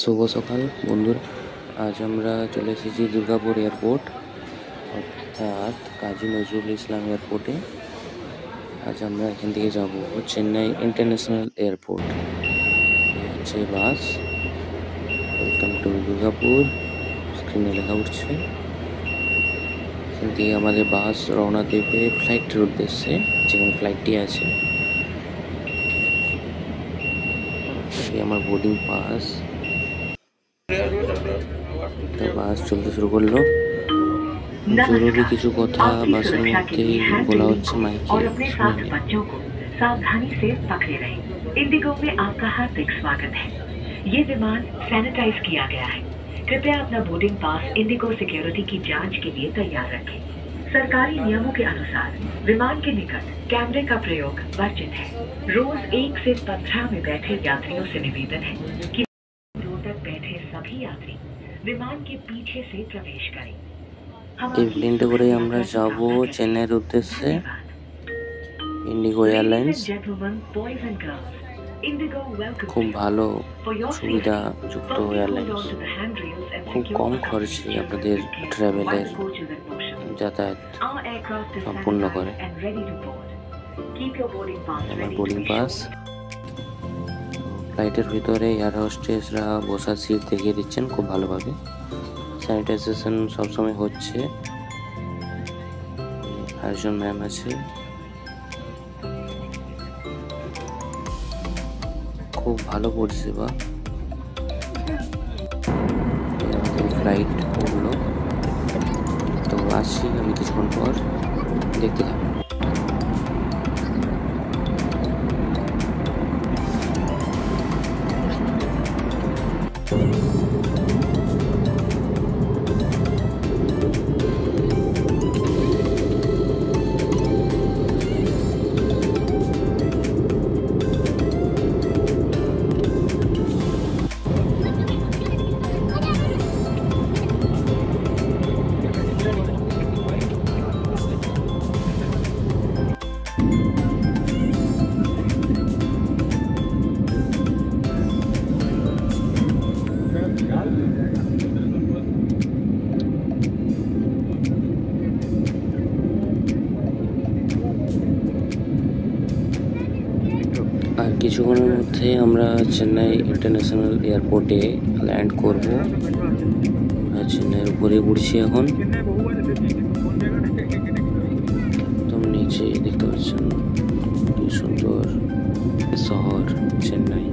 শুভ সকাল বন্ধুরা। আজ আমরা চলে এসেছি দুর্গাপুর এয়ারপোর্ট অর্থাৎ কাজী নজরুল ইসলাম এয়ারপোর্টে। আজ আমরা এখান থেকে যাব চেন্নাই ইন্টারন্যাশনাল এয়ারপোর্ট। এই হচ্ছে বাস। ওয়েলকাম টু দুর্গাপুর, স্ক্রিনে লেখা উঠছে। এখান থেকে আমাদের বাস রওনা দেবে ফ্লাইটের উদ্দেশ্যে, যেখানে ফ্লাইটটি আছে। আমার বোর্ডিং পাস। একটা বাস চলতে শুরু করলো। জরুরি কিছু কথা বাসের মধ্যেই বলা হচ্ছে মাইকে, শুনে নিন। सावधानी से पकड़े रहें। इंडिगो में आपका हार्दिक स्वागत है। ये विमान सैनिटाइज किया गया है। कृपया अपना बोर्डिंग पास इंडिगो सिक्योरिटी की जांच के लिए तैयार रखें। सरकारी नियमों के अनुसार विमान के निकट कैमरे का प्रयोग वर्जित है। रोज 1 से 15 में बैठे यात्रियों से निवेदन है कि रो तक बैठे सभी यात्री विमान के पीछे से प्रवेश करें। এই প্লেনটা করে আমরা যাব চেন্নাইয়ের উদ্দেশ্যে। ইন্ডিগো এয়ারলাইন্স খুব ভালো সুবিধাযুক্ত এয়ারলাইন্স। খুব কম খরচে আপনাদের ট্রাভেলের যাতায়াত সম্পূর্ণ করে। আমার বোর্ডিং পাস। ফ্লাইটের ভিতরে এয়ার হোস্টেসরা বসার সিট দেখিয়ে দিচ্ছেন খুব ভালোভাবে। স্যানিটাইজেশন সবসময় হচ্ছে। আরেকজন ম্যাম আছে। খুব ভালো পরিষেবা। আমাদের ফ্লাইট উঠলো, তো আসছি আমি কিছুক্ষণ পর, দেখতে থাকুন। আর কিছুক্ষণের মধ্যে আমরা চেন্নাই ইন্টারন্যাশনাল এয়ারপোর্টে ল্যান্ড করব। চেন্নাইয়ের উপরে উঠছি এখন। একদম নিচে দেখতে পাচ্ছেন কি সুন্দর শহর চেন্নাই।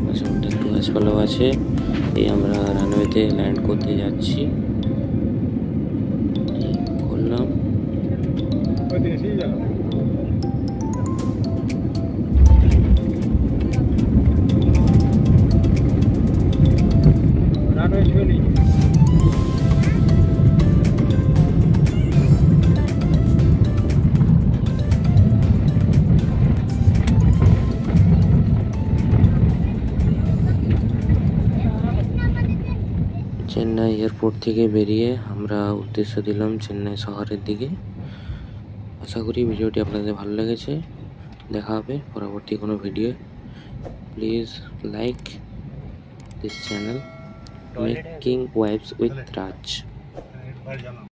মাঝে মধ্যে একটু গাছপালাও আছে। এই আমরা রানওয়েতে ল্যান্ড করতে যাচ্ছি। করলাম। চেন্নাই এয়ারপোর্ট থেকে বেরিয়ে আমরা উদ্দেশ্য দিলাম চেন্নাই শহরের দিকে। আশা করি ভিডিওটি আপনাদের ভালো লেগেছে। দেখা হবে পরবর্তী কোনো video. Please like this channel making vibes with Raj.